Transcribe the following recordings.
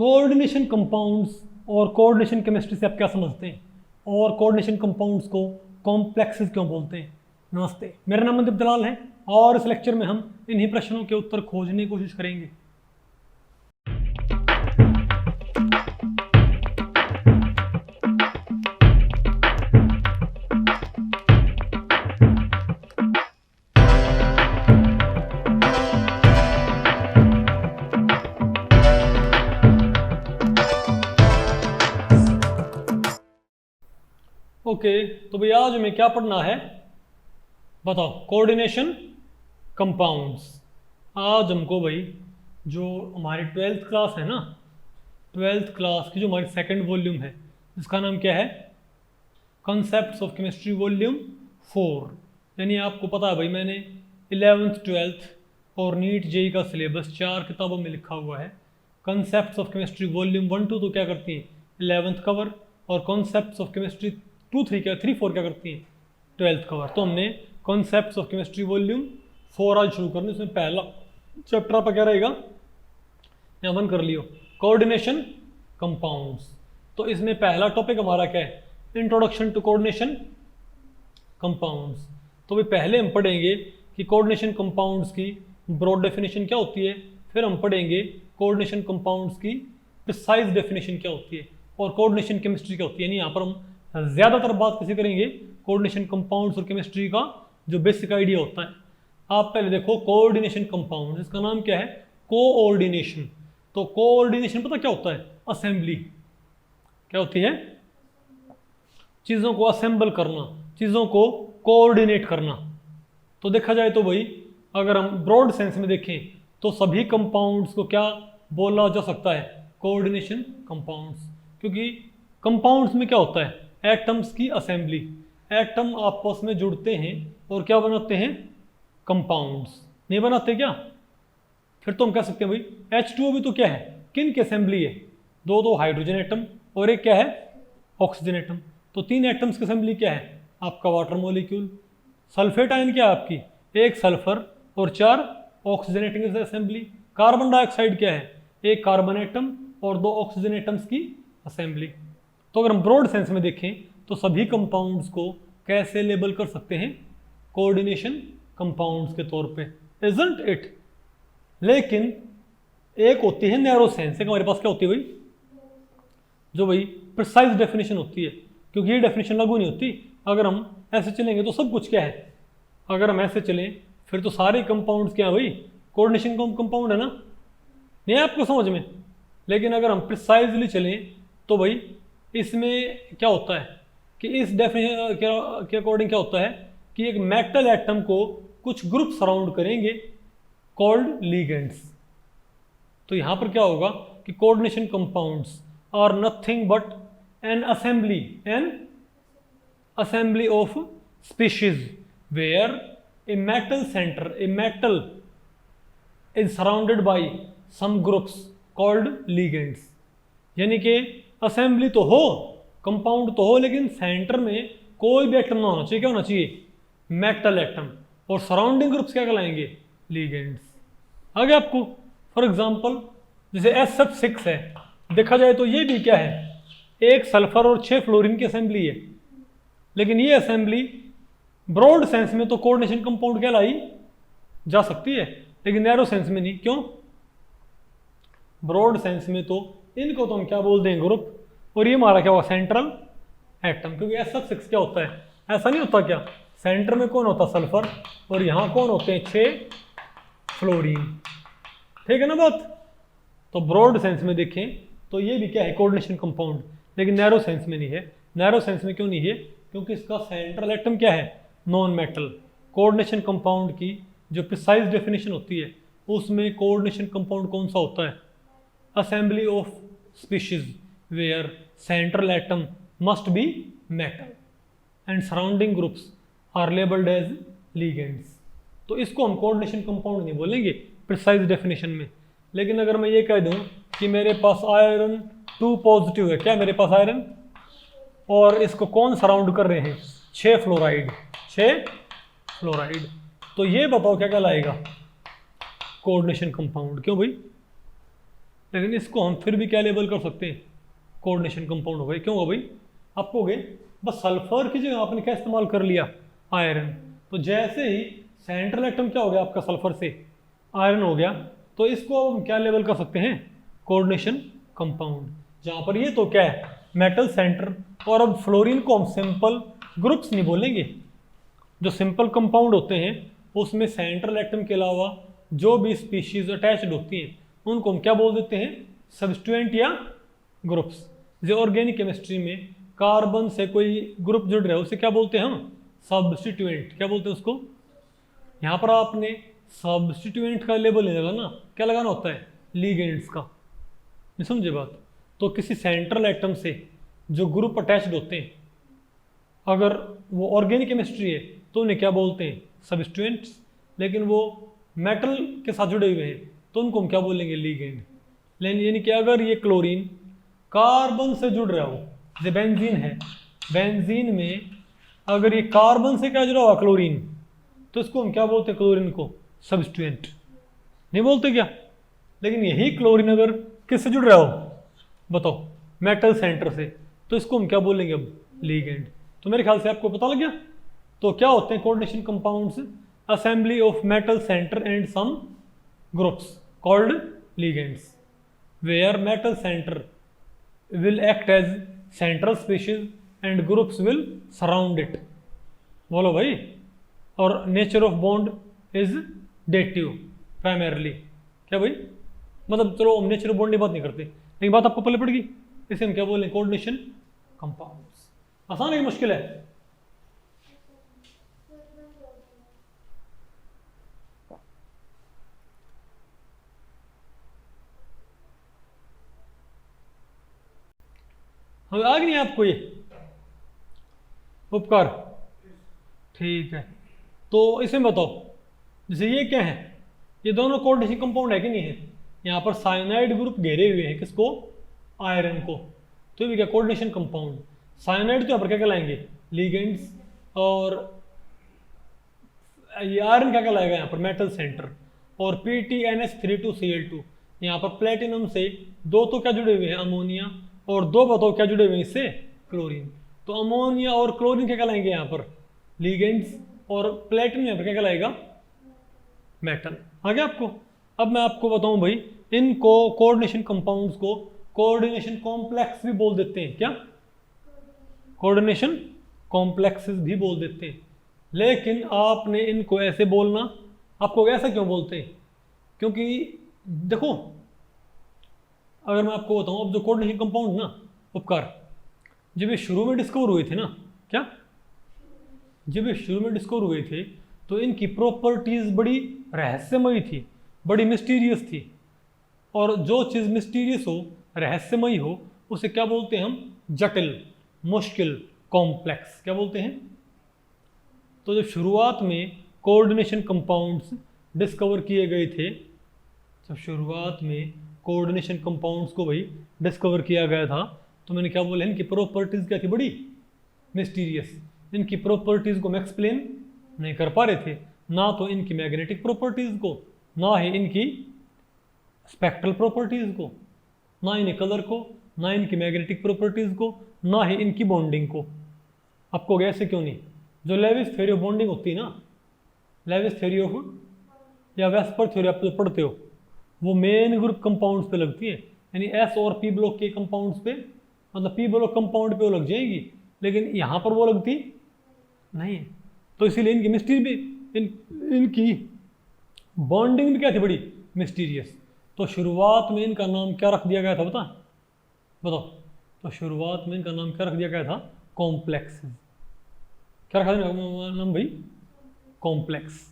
Coordination compounds और coordination chemistry से आप क्या समझते हैं, और कोऑर्डिनेशन कंपाउंड्स को कॉम्प्लेक्सेस क्यों बोलते हैं। नमस्ते, मेरा नाम मनदीप दलाल है और इस लेक्चर में हम इन्हीं प्रश्नों के उत्तर खोजने की कोशिश करेंगे। ओके, तो भैया आज हमें क्या पढ़ना है बताओ। Coordination compounds. आज हमको भाई जो हमारी 12th क्लास है ना, 12th क्लास की जो हमारी सेकंड वॉल्यूम है जिसका नाम क्या है, कॉन्सेप्ट्स ऑफ केमिस्ट्री वॉल्यूम 4। यानी आपको पता है भाई मैंने 11th 12th और नीट जेई का सिलेबस 4 किताबों में लिखा हुआ है। कॉन्सेप्ट्स ऑफ केमिस्ट्री वॉल्यूम 1 2 तो क्या करती हैं 11th कवर, और कॉन्सेप्ट्स ऑफ केमिस्ट्री 2 3 क्या 3 4 क्या करती हैं 12th कवर। तो हमने कॉन्सेप्ट्स ऑफ केमिस्ट्री वॉल्यूम 4 आज शुरू करने, इसमें पहला चैप्टर आपका क्या रहेगा, यहाँ 1 कर लियो, कोऑर्डिनेशन कंपाउंड्स। तो इसमें पहला टॉपिक हमारा क्या है, इंट्रोडक्शन टू कोऑर्डिनेशन कंपाउंड्स। तो भाई पहले हम पढ़ेंगे कि कोऑर्डिनेशन कंपाउंड्स की ब्रॉड डेफिनेशन क्या होती है, फिर हम पढ़ेंगे कोऑर्डिनेशन कंपाउंड्स की प्रिसाइज डेफिनेशन क्या होती है, और कोऑर्डिनेशन केमिस्ट्री क्या होती है। यानी यहाँ पर हम ज़्यादातर बात किसी करेंगे कोऑर्डिनेशन कंपाउंड्स और केमिस्ट्री का जो बेसिक आइडिया होता है। आप पहले देखो कोऑर्डिनेशन कंपाउंड, इसका नाम क्या है, कोऑर्डिनेशन। तो कोऑर्डिनेशन पता क्या होता है, असेंबली। क्या होती है, चीज़ों को असेंबल करना, चीज़ों को कोऑर्डिनेट करना। तो देखा जाए तो भाई अगर हम ब्रॉड सेंस में देखें तो सभी कंपाउंड्स को क्या बोला जा सकता है, कोऑर्डिनेशन कंपाउंड्स। क्योंकि कंपाउंड्स में क्या होता है, एटम्स की असेंबली। एटम आपस में जुड़ते हैं और क्या बनाते हैं, कंपाउंड्स। नहीं बनाते क्या, फिर तो हम कह सकते हैं भाई H2O भी तो क्या है, किन की असेंबली है, दो हाइड्रोजन एटम और एक क्या है, ऑक्सीजन एटम। तो 3 एटम्स की असेंबली क्या है, आपका वाटर मॉलिक्यूल। सल्फेट आयन क्या है आपकी, 1 सल्फर और 4 ऑक्सीजन एटम की असेंबली। कार्बन डाइऑक्साइड क्या है, 1 कार्बन एटम और 2 ऑक्सीजन एटम्स की असेंबली। तो अगर हम ब्रॉड सेंस में देखें तो सभी कंपाउंड्स को कैसे लेबल कर सकते हैं, कोऑर्डिनेशन कंपाउंड्स के तौर पे, इजंट इट। लेकिन एक होती है नैरो सेंस, एक हमारे पास क्या होती है भाई, जो भाई प्रिसाइज डेफिनेशन होती है। क्योंकि ये डेफिनेशन लागू नहीं होती, अगर हम ऐसे चलेंगे तो सब कुछ क्या है, अगर हम ऐसे चलें फिर तो सारे कंपाउंड्स क्या है भाई, कोऑर्डिनेशन कंपाउंड है ना, नहीं है आपको समझ में। लेकिन अगर हम प्रिसाइजली चलें तो भाई इसमें क्या होता है कि इस डेफिनेशन के अकॉर्डिंग क्या होता है कि एक मेटल एटम को कुछ ग्रुप सराउंड करेंगे कॉल्ड लिगेंड्स। तो यहाँ पर क्या होगा कि coordination compounds are nothing but an assembly of species where a metal centre, a metal is surrounded by some groups called ligands. यानी कि असेंबली तो हो, कंपाउंड तो हो, लेकिन सेंटर में कोई भी एटम ना होना चाहिए। क्या होना चाहिए, मेटल एटम, और सराउंडिंग ग्रुप्स क्या कहलाएंगे, लिगेंड्स। आगे आपको फॉर एग्जांपल जैसे SF6 है, देखा जाए तो ये भी क्या है, 1 सल्फर और 6 फ्लोरीन की असेंबली है। लेकिन ये असेंबली ब्रॉड सेंस में तो कोऑर्डिनेशन कंपाउंड कहलाई जा सकती है, लेकिन नैरो सेंस में नहीं। क्यों, ब्रॉड सेंस में तो इनको तो हम क्या बोल दें, ग्रुप, और ये हमारा क्या होगा, सेंट्रल एटम। क्योंकि SF6 क्या होता है, ऐसा नहीं होता क्या, सेंटर में कौन होता, सल्फर, और यहाँ कौन होते हैं, 6 फ्लोरीन। ठीक है ना बात। तो ब्रॉड सेंस में देखें तो ये भी क्या है, कोऑर्डिनेशन कंपाउंड, लेकिन नैरो सेंस में नहीं है। नैरो सेंस में क्यों नहीं है, क्योंकि इसका सेंट्रल एटम क्या है, नॉन मेटल। कोऑर्डिनेशन कंपाउंड की जो प्रिसाइज डेफिनेशन होती है उसमें कोऑर्डिनेशन कंपाउंड कौन सा होता है, assembly of species where central atom must be metal and surrounding groups are labeled as ligands। तो इसको हम कोऑर्डिनेशन कंपाउंड नहीं बोलेंगे प्रिसाइज डेफिनेशन में। लेकिन अगर मैं ये कह दूं कि मेरे पास आयरन 2 पॉजिटिव है, क्या मेरे पास आयरन, और इसको कौन सराउंड कर रहे हैं, 6 फ्लोराइड, 6 फ्लोराइड, तो ये बताओ क्या कहलाएगा, कोऑर्डिनेशन कंपाउंड। क्यों भाई, लेकिन इसको हम फिर भी क्या लेबल कर सकते हैं, कोऑर्डिनेशन कंपाउंड हो गए। क्यों हो भाई, आपको हो गए बस सल्फर की जगह आपने क्या इस्तेमाल कर लिया, आयरन। तो जैसे ही सेंट्रल एटम क्या हो गया आपका सल्फर से आयरन हो गया, तो इसको हम क्या लेबल कर सकते हैं, कोऑर्डिनेशन कंपाउंड। जहाँ पर ये तो क्या है, मेटल सेंटर। और अब फ्लोरीन को हम सिंपल ग्रुप्स नहीं बोलेंगे, जो सिंपल कंपाउंड होते हैं उसमें सेंट्रल एटम के अलावा जो भी स्पीशीज अटैच्ड होती हैं उनको हम क्या बोल देते हैं, सब्स्टिट्यूएंट या ग्रुप्स। जो ऑर्गेनिक केमिस्ट्री में कार्बन से कोई ग्रुप जुड़ रहा है उसे क्या बोलते हैं हम, सब्स्टिट्यूएंट। क्या बोलते हैं उसको, यहाँ पर आपने सब्स्टिट्यूएंट का लेबल नहीं लगाना, क्या लगाना होता है, लिगेंड्स का। नहीं समझे बात। तो किसी सेंट्रल एटम से जो ग्रुप अटैच्ड होते हैं, अगर वो ऑर्गेनिक केमिस्ट्री है तो उन्हें क्या बोलते हैं, सब्स्टिट्यूएंट्स। लेकिन वो मेटल के साथ जुड़े हुए हैं तो उनको हम क्या बोलेंगे, लिगेंड। लेकिन यानी कि अगर ये क्लोरीन कार्बन से जुड़ रहा हो, जैसे बेंजीन है, बेंजीन में अगर ये कार्बन से क्या जुड़ा हुआ क्लोरीन, तो इसको हम क्या बोलते हैं, क्लोरीन को सब्स्टिट्यूएंट। नहीं बोलते क्या। लेकिन यही क्लोरीन अगर किससे जुड़ रहा हो, बताओ, मेटल सेंटर से, तो इसको हम क्या बोलेंगे अब, लिगेंड। तो मेरे ख्याल से आपको पता लग गया। तो क्या होते हैं coordination compounds, assembly of metal centre and some groups called ligands, where metal centre will act as central species and groups will surround it। बोलो भाई। और nature of bond is dative primarily. क्या भाई, मतलब चलो हम नेचर ऑफ बॉन्ड की बात नहीं करते, लेकिन बात आपको पहले पड़ गई। इसे हम क्या बोलें, कोऑर्डिनेशन कंपाउंड्स। आसान है कि मुश्किल है, हमें आ गई नहीं आपको ये उपकार, ठीक है। तो इसमें बताओ, जैसे ये क्या है, ये दोनों कोऑर्डिनेशन कंपाउंड है कि नहीं है। यहाँ पर साइनाइड ग्रुप घेरे हुए हैं किसको, आयरन को। तो ये क्या कोऑर्डिनेशन कंपाउंड। साइनाइड तो यहाँ पर क्या कहलाएंगे, लिगेंड्स। और ये आयरन क्या कहलाएगा यहाँ पर, मेटल सेंटर। और PTNS32Cl2, यहाँ पर प्लेटिनम से दो तो क्या जुड़े हुए हैं, अमोनिया। और दो बताओ क्या जुड़े हुए हैं इससे, क्लोरीन। तो अमोनिया और क्लोरीन क्या कहलाएंगे यहाँ पर, लिगेंड्स। और प्लेटिनम यहाँ पर क्या कहलाएगा, मेटल। आ गया आपको। अब मैं आपको बताऊं भाई, इनको कोऑर्डिनेशन कंपाउंड्स को कोऑर्डिनेशन कॉम्प्लेक्स भी बोल देते हैं। क्या, कोऑर्डिनेशन कॉम्प्लेक्सेस भी बोल देते हैं। लेकिन आपने इनको ऐसे बोलना, आपको ऐसा क्यों बोलते हैं, क्योंकि देखो अगर मैं आपको बताऊं, अब जो कोऑर्डिनेशन कंपाउंड ना, उपकार, जब ये शुरू में डिस्कवर हुए थे ना, क्या, जब ये शुरू में डिस्कवर हुए थे तो इनकी प्रॉपर्टीज बड़ी रहस्यमयी थी, बड़ी मिस्टीरियस थी। और जो चीज़ मिस्टीरियस हो, रहस्यमयी हो, उसे क्या बोलते हैं हम, जटिल, मुश्किल, कॉम्प्लेक्स। क्या बोलते हैं। तो जब शुरुआत में कोऑर्डिनेशन कंपाउंड्स डिस्कवर किए गए थे, जब शुरुआत में कोऑर्डिनेशन कंपाउंड्स को भाई डिस्कवर किया गया था, तो मैंने क्या बोला, इनकी प्रॉपर्टीज़ क्या थी, बड़ी मिस्टीरियस। इनकी प्रॉपर्टीज़ को हम एक्सप्लेन नहीं कर पा रहे थे, ना तो इनकी मैग्नेटिक प्रॉपर्टीज़ को, ना ही इनकी स्पेक्ट्रल प्रॉपर्टीज़ को, ना इन्हें कलर को, ना इनकी मैग्नेटिक प्रॉपर्टीज़ को, ना ही इनकी बॉन्डिंग को। आपको ऐसे क्यों नहीं, जो लेविस थ्योरी ऑफ बॉन्डिंग होती है ना, लेविस थ्योरी ऑफ या वेस्पर थ्योरी आप जो पढ़ते हो, वो मेन ग्रुप कंपाउंड्स पे लगती है। यानी एस और पी ब्लॉक के कंपाउंड्स पे, मतलब पी ब्लॉक कंपाउंड पे वो लग जाएगी, लेकिन यहाँ पर वो लगती नहीं है। तो इसीलिए इनकी मिस्ट्री भी, इनकी बॉन्डिंग भी क्या थी, बड़ी मिस्टीरियस। तो शुरुआत में इनका नाम क्या रख दिया गया था, बताओ। तो शुरुआत में इनका नाम क्या रख दिया गया था, कॉम्प्लेक्स। क्या रखा था नाम भाई, कॉम्प्लेक्स।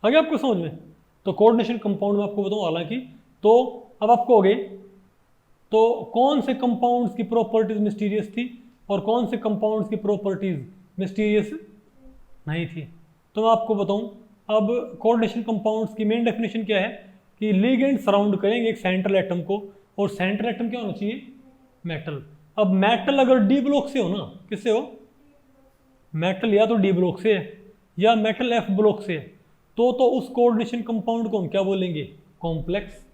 आ गया आपको समझ में। तो कोऑर्डिनेशन कंपाउंड में आपको बताऊँ हालांकि, तो अब आपको हो गए, तो कौन से कंपाउंड्स की प्रॉपर्टीज मिस्टीरियस थी और कौन से कंपाउंड्स की प्रॉपर्टीज मिस्टीरियस नहीं थी। तो मैं आपको बताऊं, अब कोऑर्डिनेशन कंपाउंड्स की मेन डेफिनेशन क्या है कि लिगेंड सराउंड करेंगे एक सेंट्रल एटम को, और सेंट्रल एटम क्या होना चाहिए, मेटल। अब मेटल अगर डी ब्लॉक से हो ना, किससे हो, मेटल या तो डी ब्लॉक से है या मेटल एफ ब्लॉक से है, तो उस कोऑर्डिनेशन कंपाउंड को हम क्या बोलेंगे, कॉम्प्लेक्स।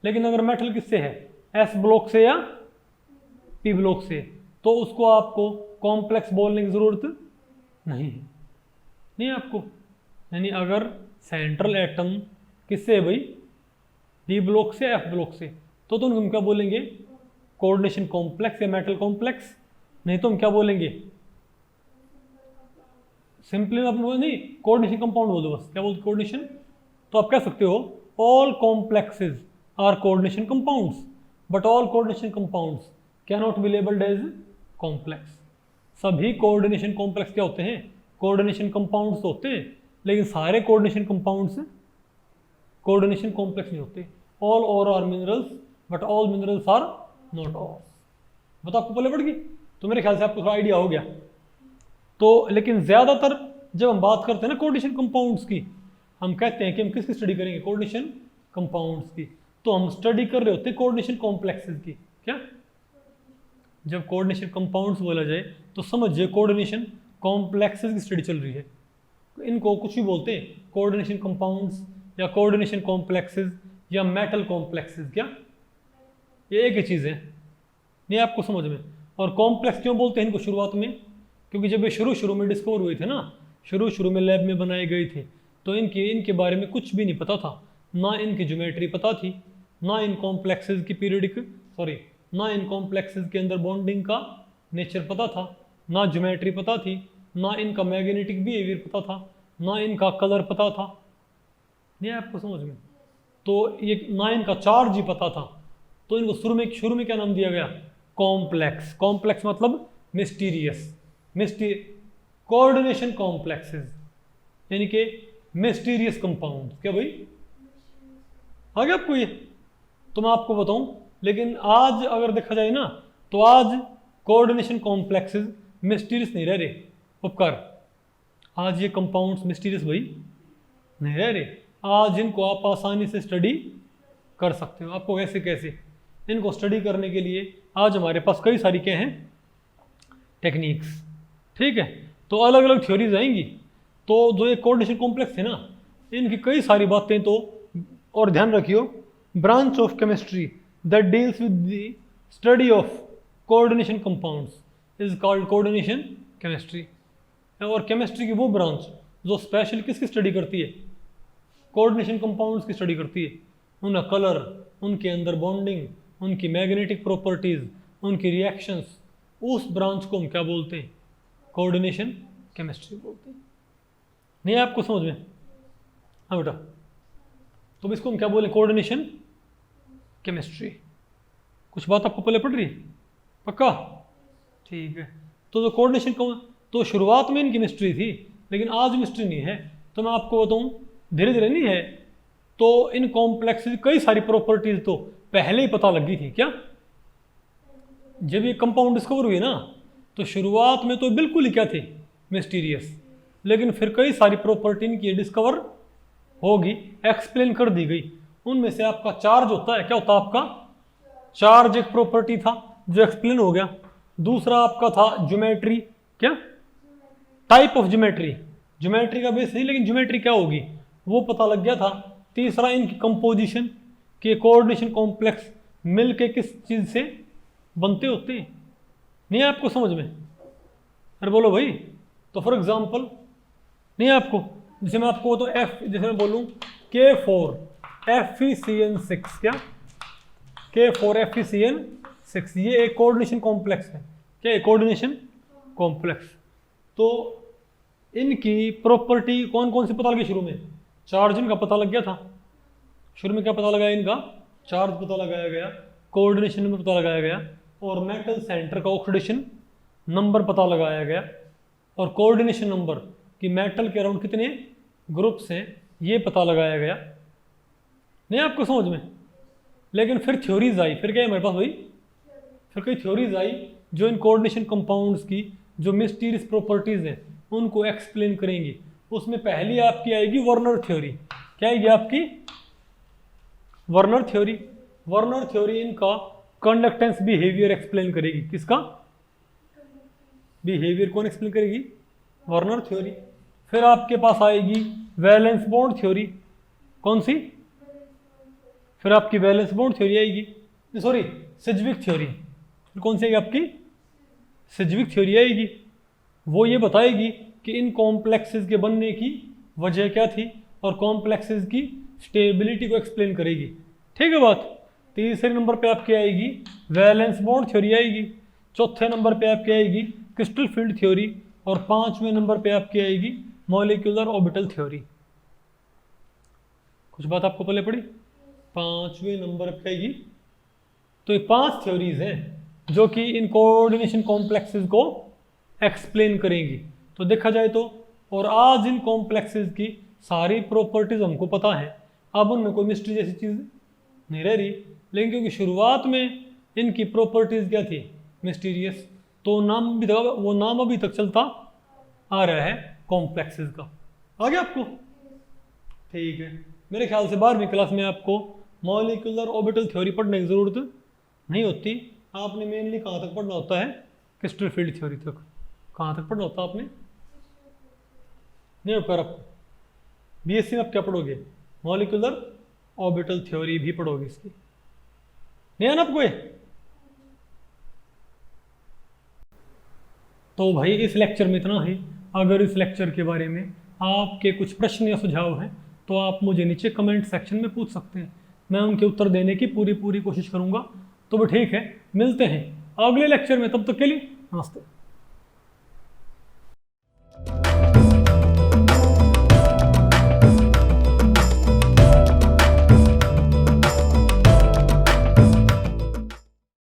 लेकिन अगर मेटल किससे है, एस ब्लॉक से या पी ब्लॉक से, तो उसको आपको कॉम्प्लेक्स बोलने की ज़रूरत नहीं है, नहीं आपको। यानी अगर सेंट्रल एटम किससे है भाई, पी ब्लॉक से एफ ब्लॉक से, तो हम क्या बोलेंगे, कोऑर्डिनेशन कॉम्प्लेक्स या मेटल कॉम्प्लेक्स। नहीं तो हम क्या बोलेंगे, सिंपली आप नहीं, कोऑर्डिनेशन कंपाउंड बोल दो बस। क्या बोलते कोऑर्डिनेशन, तो आप कह सकते हो all complexes are coordination compounds, but all coordination compounds can not be labelled as complex. सभी कोऑर्डिनेशन कॉम्प्लेक्स क्या होते हैं, कोऑर्डिनेशन कंपाउंड्स होते हैं, लेकिन सारे कोऑर्डिनेशन कंपाउंड्स कोऑर्डिनेशन कॉम्प्लेक्स नहीं होते। All ores are minerals, but all minerals are not ores. बताओ आपको पहले पड़ गई, तो मेरे ख्याल से आपको थोड़ा आइडिया हो गया। तो लेकिन ज़्यादातर जब हम बात करते हैं ना कोऑर्डिनेशन कंपाउंड्स की, हम कहते हैं कि हम किसकी स्टडी करेंगे, कोऑर्डिनेशन कंपाउंड्स की। तो हम स्टडी कर रहे होते हैं कोऑर्डिनेशन कॉम्प्लेक्सेस की। क्या, जब कोऑर्डिनेशन कंपाउंड्स बोला जाए तो समझिए कोऑर्डिनेशन कॉम्प्लेक्सेस की स्टडी चल रही है। इनको कुछ भी बोलते हैं, कोऑर्डिनेशन कंपाउंड्स या कोऑर्डिनेशन कॉम्प्लेक्सेस या मेटल कॉम्प्लेक्सेस। क्या, ये एक ही चीज़ है, नहीं आपको समझ में। और कॉम्प्लेक्स क्यों बोलते हैं इनको शुरुआत में, क्योंकि जब ये शुरू में डिस्कवर हुए थे ना, शुरू में लैब में बनाए गए थे, तो इनके बारे में कुछ भी नहीं पता था। ना इनकी ज्योमेट्री पता थी, ना इन कॉम्प्लेक्सेस की ना इन कॉम्प्लेक्सेस के अंदर बॉन्डिंग का नेचर पता था, ना ज्योमेट्री पता थी, ना इनका मैग्नेटिक बिहेवियर पता था, ना इनका कलर पता था। नहीं आपको समझ में, तो ये ना इनका चार्ज ही पता था। तो इनको शुरू में क्या नाम दिया गया, कॉम्प्लेक्स। कॉम्प्लेक्स मतलब मिस्टीरियस, कोऑर्डिनेशन कॉम्प्लेक्सेस, यानी कि मिस्टीरियस कंपाउंड। क्या भाई आ गया आपको ये, तो मैं आपको बताऊं। लेकिन आज अगर देखा जाए ना, तो आज कोऑर्डिनेशन कॉम्प्लेक्सेस मिस्टीरियस नहीं रह रहे उपकार। आज ये कंपाउंड्स मिस्टीरियस भाई नहीं रह रहे। आज इनको आप आसानी से स्टडी कर सकते हो। आपको कैसे इनको स्टडी करने के लिए आज हमारे पास कई सारी क्या हैं, टेक्निक्स। ठीक है, तो अलग अलग थ्योरीज आएंगी। तो जो ये कोऑर्डिनेशन कॉम्प्लेक्स है ना, इनकी कई सारी बातें तो, और ध्यान रखियो, branch of chemistry that deals with the study of coordination compounds is called coordination chemistry. और केमिस्ट्री की वो ब्रांच जो स्पेशल किसकी स्टडी करती है, कोऑर्डिनेशन कंपाउंड्स की स्टडी करती है। उनका कलर, उनके अंदर बॉन्डिंग, उनकी मैग्नेटिक प्रॉपर्टीज, उनकी रिएक्शंस, उस ब्रांच को हम क्या बोलते हैं, कोऑर्डिनेशन केमिस्ट्री बोलते हैं। नहीं आपको समझ में, हाँ बेटा, तो इसको हम क्या बोले, कोऑर्डिनेशन केमिस्ट्री। कुछ बात आपको पहले पड़ रही है, पक्का, ठीक है। तो जो कोऑर्डिनेशन तो शुरुआत में इनकी मिस्ट्री थी, लेकिन आज मिस्ट्री नहीं है। तो मैं आपको बताऊं, धीरे धीरे नहीं है, तो इन कॉम्प्लेक्स की कई सारी प्रॉपर्टीज तो पहले ही पता लग गई थी। क्या, जब ये कंपाउंड डिस्कवर हुए ना, तो शुरुआत में तो बिल्कुल ही क्या थे, मिस्टीरियस, लेकिन फिर कई सारी प्रॉपर्टी इनकी डिस्कवर होगी, एक्सप्लेन कर दी गई। उनमें से आपका चार्ज होता है, क्या होता है आपका चार्ज, एक प्रॉपर्टी था जो एक्सप्लेन हो गया। दूसरा आपका था ज्योमेट्री, क्या, टाइप ऑफ ज्योमेट्री का बेस नहीं, लेकिन ज्योमेट्री क्या होगी वो पता लग गया था। तीसरा इनकी कंपोजिशन, के कोऑर्डिनेशन कॉम्प्लेक्स मिल के किस चीज़ से बनते होते हैं। नहीं आपको समझ में, अरे बोलो भाई। तो फॉर एग्जांपल, नहीं आपको, जैसे मैं आपको तो एफ, जैसे मैं बोलूँ K4 FeCN6, क्या, K4 FeCN6, ये एक कोऑर्डिनेशन कॉम्प्लेक्स है। क्या, एक कोऑर्डिनेशन कॉम्प्लेक्स। तो इनकी प्रॉपर्टी कौन कौन सी पता लगी शुरू में, चार्ज इनका पता लग गया था। शुरू में क्या पता लगाया, इनका चार्ज पता लगाया गया, कोऑर्डिनेशन में पता लगाया गया, और मेटल सेंटर का ऑक्सीडेशन नंबर पता लगाया गया, और कोऑर्डिनेशन नंबर कि मेटल के अराउंड कितने ग्रुप्स हैं ये पता लगाया गया। नहीं आपको समझ में, लेकिन फिर थ्योरीज आई। फिर क्या है हमारे पास भाई, फिर कई थ्योरीज आई जो इन कोऑर्डिनेशन कंपाउंड्स की जो मिस्टीरियस प्रॉपर्टीज हैं उनको एक्सप्लेन करेंगी। उसमें पहली आपकी आएगी वर्नर थ्योरी। क्या आएगी आपकी, वर्नर थ्योरी। वर्नर थ्योरी इनका कंडक्टेंस बिहेवियर एक्सप्लेन करेगी। किसका बिहेवियर, कौन एक्सप्लेन करेगी, वर्नर थ्योरी। फिर आपके पास आएगी वैलेंस बॉन्ड थ्योरी। कौन सी, फिर आपकी वैलेंस बॉन्ड थ्योरी आएगी, सॉरी सिज्विक थ्योरी। फिर कौन सी आएगी आपकी? सिज्विक थ्योरी आएगी। वो ये बताएगी कि इन कॉम्प्लेक्सेस के बनने की वजह क्या थी और कॉम्प्लेक्सेस की स्टेबिलिटी को एक्सप्लेन करेगी। ठीक है बात। तीसरे नंबर पे आपकी आएगी वैलेंस बॉन्ड थ्योरी आएगी। चौथे नंबर पे आपकी आएगी क्रिस्टल फील्ड थ्योरी। और पांचवें नंबर पे आपकी आएगी मॉलिक्यूलर ऑर्बिटल थ्योरी। कुछ बात आपको पहले पड़ी? पांचवें नंबर पे आएगी। तो ये 5 थ्योरीज हैं जो कि इन कोऑर्डिनेशन कॉम्प्लेक्सेस को एक्सप्लेन करेंगी। तो देखा जाए तो, और आज इन कॉम्प्लेक्सेस की सारी प्रॉपर्टीज हमको पता है, अब उनमें कोई मिस्ट्री जैसी चीज़ नहीं रह रही। लेकिन क्योंकि शुरुआत में इनकी प्रॉपर्टीज क्या थी? मिस्टीरियस, तो नाम भी वो नाम अभी तक चलता आ रहा है कॉम्प्लेक्सेस का। आ गया आपको? ठीक है। मेरे ख्याल से 12वीं क्लास में आपको मॉलिक्यूलर ऑर्बिटल थ्योरी पढ़ने की ज़रूरत नहीं होती। आपने मेनली कहाँ तक पढ़ना होता है? क्रिस्टल फील्ड थ्योरी तक। कहाँ तक पढ़ना होता है आपने? नहीं होकर आपको बीएससी में आप क्या पढ़ोगे? मॉलिक्यूलर ऑर्बिटल थ्योरी भी पढ़ोगे इसकी। नहीं है ना आपको ये? तो भाई इस लेक्चर में इतना ही। अगर इस लेक्चर के बारे में आपके कुछ प्रश्न या सुझाव हैं तो आप मुझे नीचे कमेंट सेक्शन में पूछ सकते हैं। मैं उनके उत्तर देने की पूरी कोशिश करूंगा। तो वो ठीक है, मिलते हैं अगले लेक्चर में। तब तक के लिए नमस्ते।